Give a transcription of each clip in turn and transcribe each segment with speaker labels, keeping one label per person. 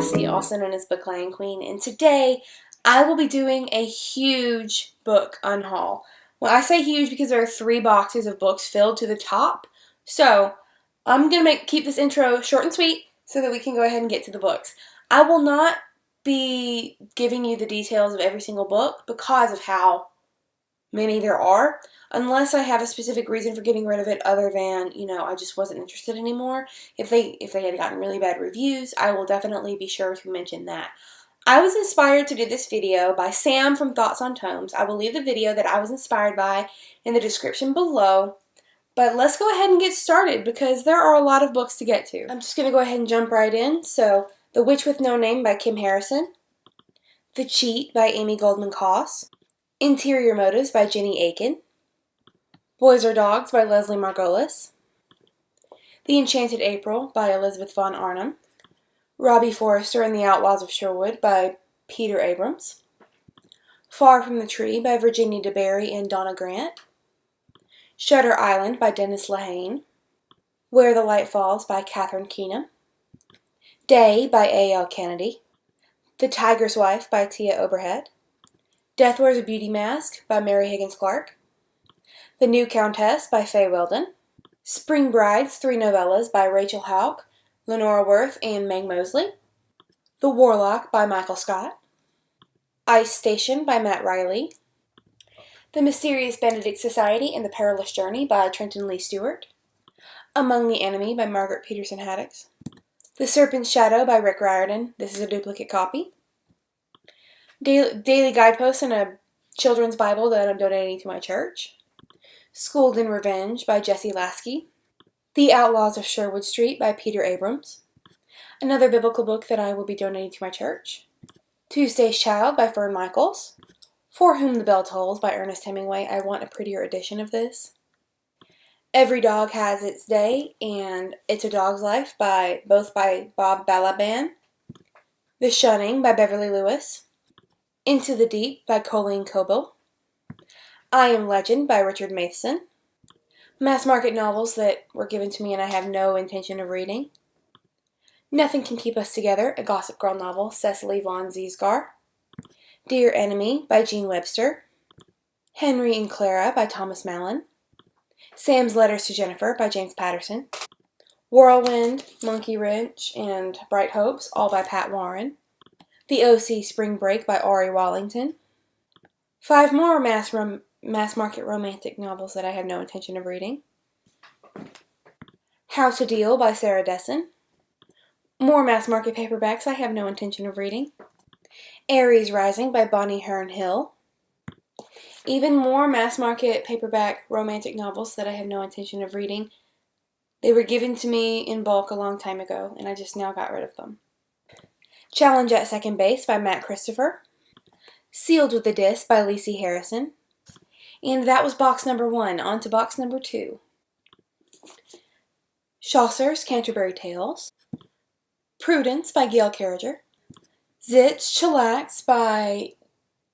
Speaker 1: Cassie, also known as Book Queen, and today I will be doing a huge book unhaul. Well, I say huge because there are 3 boxes of books filled to the top, so I'm going to keep this intro short and sweet so that we can go ahead and get to the books. I will not be giving you the details of every single book because of how many there are, unless I have a specific reason for getting rid of it other than, I just wasn't interested anymore. If they had gotten really bad reviews, I will definitely be sure to mention that. I was inspired to do this video by Sam from Thoughts on Tomes. I will leave the video that I was inspired by in the description below. But let's go ahead and get started because there are a lot of books to get to. I'm just going to go ahead and jump right in. So, The Witch with No Name by Kim Harrison. The Cheat by Amy Goldman Koss. Interior Motives by Jenny Aiken. Boys Are Dogs by Leslie Margolis. The Enchanted April by Elizabeth Von Arnim. Robbie Forrester and the Outlaws of Sherwood by Peter Abrams. Far from the Tree by Virginia DeBerry and Donna Grant. Shutter Island by Dennis Lehane. Where the Light Falls by Catherine Keenum. Day by A.L. Kennedy. The Tiger's Wife by Tia Oberhead. Death Wears a Beauty Mask by Mary Higgins Clark. The New Countess by Faye Weldon. Spring Brides, 3 novellas by Rachel Houck, Lenora Worth, and Meg Mosley. The Warlock by Michael Scott. Ice Station by Matt Riley. The Mysterious Benedict Society and the Perilous Journey by Trenton Lee Stewart. Among the Enemy by Margaret Peterson Haddix. The Serpent's Shadow by Rick Riordan. This is a duplicate copy. Daily Guideposts and a children's Bible that I'm donating to my church. Schooled in Revenge by Jessie Lasky. The Outlaws of Sherwood Street by Peter Abrams. Another biblical book that I will be donating to my church. Tuesday's Child by Fern Michaels. For Whom the Bell Tolls by Ernest Hemingway. I want a prettier edition of this. Every Dog Has Its Day and It's a Dog's Life by Bob Balaban. The Shunning by Beverly Lewis. Into the Deep by Colleen Coble. I Am Legend by Richard Matheson. Mass market novels that were given to me and I have no intention of reading. Nothing Can Keep Us Together, a Gossip Girl novel, Cecily Von Ziesgar. Dear Enemy by Jean Webster. Henry and Clara by Thomas Mallon. Sam's Letters to Jennifer by James Patterson. Whirlwind, Monkey Wrench, and Bright Hopes, all by Pat Warren. The O.C. Spring Break by Ari Wallington. 5 more mass market romantic novels that I have no intention of reading. How to Deal by Sarah Dessen. More mass market paperbacks I have no intention of reading. Aries Rising by Bonnie Hearn Hill. Even more mass market paperback romantic novels that I have no intention of reading. They were given to me in bulk a long time ago, and I just now got rid of them. Challenge at Second Base by Matt Christopher. Sealed with a Disc by Lacey Harrison. And that was box number 1. On to box number 2. Chaucer's Canterbury Tales. Prudence by Gail Carriger. Zitz Chillax by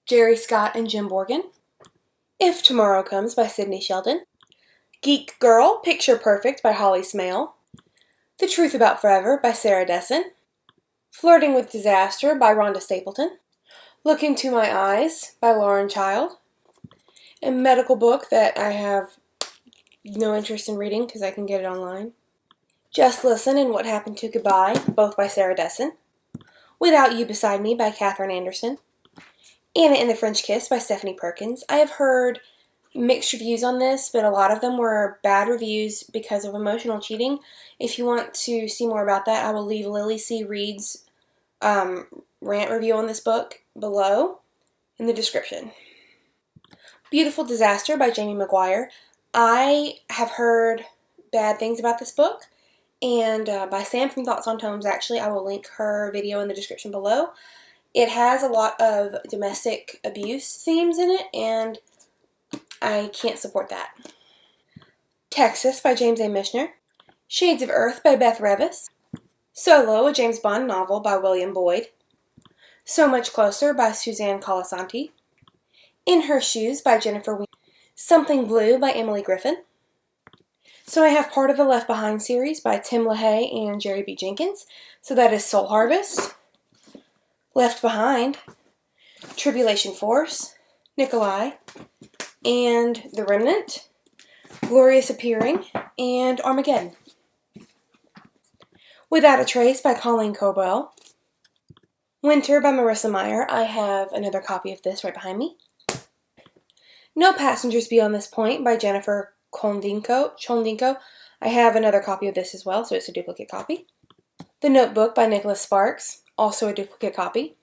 Speaker 1: Jerry Scott and Jim Borgen. If Tomorrow Comes by Sydney Sheldon. Geek Girl, Picture Perfect by Holly Smale. The Truth About Forever by Sarah Dessen. Flirting with Disaster by Rhonda Stapleton. Look Into My Eyes by Lauren Child. A medical book that I have no interest in reading because I can get it online. Just Listen and What Happened to Goodbye, both by Sarah Dessen. Without You Beside Me by Katherine Anderson. Anna and the French Kiss by Stephanie Perkins. I have heard mixed reviews on this, but a lot of them were bad reviews because of emotional cheating. If you want to see more about that, I will leave Lily C. Reed's rant review on this book below in the description. Beautiful Disaster by Jamie McGuire. I have heard bad things about this book, and by Sam from Thoughts on Tomes, actually. I will link her video in the description below. It has a lot of domestic abuse themes in it, and I can't support that. Texas by James A. Michener. Shades of Earth by Beth Revis. Solo, a James Bond novel by William Boyd. So Much Closer by Suzanne Colasanti. In Her Shoes by Jennifer Wien. Something Blue by Emily Griffin. So I have part of the Left Behind series by Tim LaHaye and Jerry B. Jenkins. So that is Soul Harvest, Left Behind, Tribulation Force, Nikolai, and The Remnant, Glorious Appearing, and Armageddon. Without a Trace by Colleen Corbell, Winter by Marissa Meyer. I have another copy of this right behind me. No Passengers Beyond This Point by Jennifer Chondinko. I have another copy of this as well, so it's a duplicate copy. The Notebook by Nicholas Sparks, also a duplicate copy.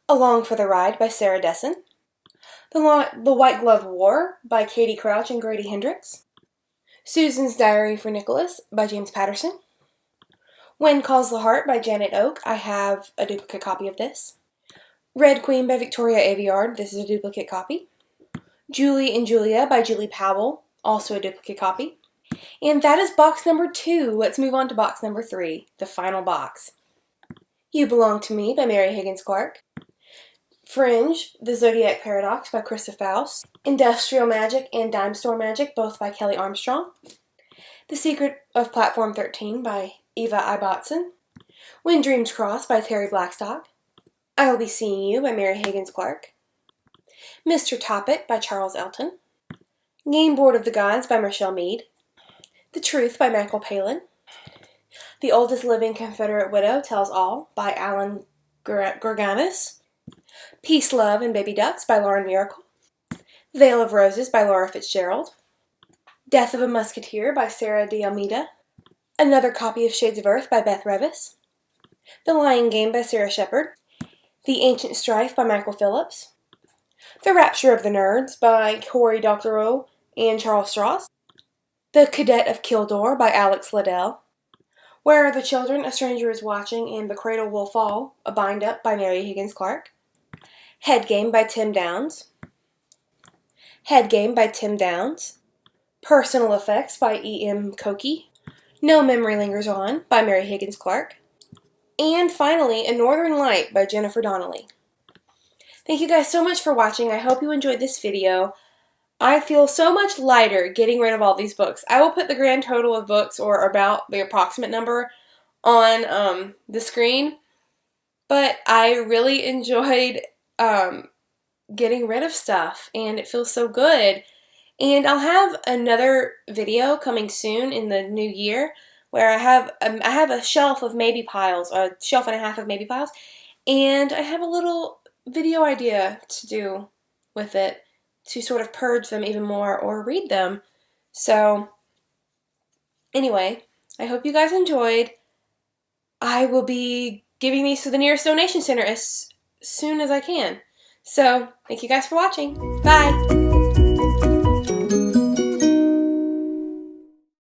Speaker 1: Along for the Ride by Sarah Dessen. The White Glove War by Katie Crouch and Grady Hendrix. Susan's Diary for Nicholas by James Patterson. When Calls the Heart by Janet Oak. I have a duplicate copy of this. Red Queen by Victoria Aveyard. This is a duplicate copy. Julie and Julia by Julie Powell. Also a duplicate copy. And that is box number 2. Let's move on to box number 3, the final box. You Belong to Me by Mary Higgins Clark. Fringe, The Zodiac Paradox by Krista Faust. Industrial Magic and Dime Store Magic, both by Kelly Armstrong. The Secret of Platform 13 by Eva Ibbotson. When Dreams Cross by Terry Blackstock. I Will Be Seeing You by Mary Higgins Clark. Mr. Topic by Charles Elton. Game Board of the Gods by Michelle Mead. The Truth by Michael Palin. The Oldest Living Confederate Widow Tells All by Alan Gorganis. Peace, Love, and Baby Ducks by Lauren Miracle. Veil of Roses by Laura Fitzgerald. Death of a Musketeer by Sarah D. Almeida. Another copy of Shades of Earth by Beth Revis. The Lying Game by Sarah Shepard. The Ancient Strife by Michael Phillips. The Rapture of the Nerds by Cory Doctorow and Charles Stross. The Cadet of Kildare by Alex Liddell. Where Are the Children? A Stranger is Watching and The Cradle Will Fall, a bind-up by Mary Higgins Clark. Head Game by Tim Downs. Head Game by Tim Downs. Personal Effects by E.M. Cokie. No Memory Lingers On by Mary Higgins Clark. And finally, A Northern Light by Jennifer Donnelly. Thank you guys so much for watching. I hope you enjoyed this video. I feel so much lighter getting rid of all these books. I will put the grand total of books, or about the approximate number, on the screen. But I really enjoyed getting rid of stuff, and it feels so good. And I'll have another video coming soon in the new year where I have a shelf of maybe piles, a shelf and a half of maybe piles, and I have a little video idea to do with it to sort of purge them even more or read them. So anyway, I hope you guys enjoyed. I will be giving these to the nearest donation center as soon as I can. So thank you guys for watching. Bye!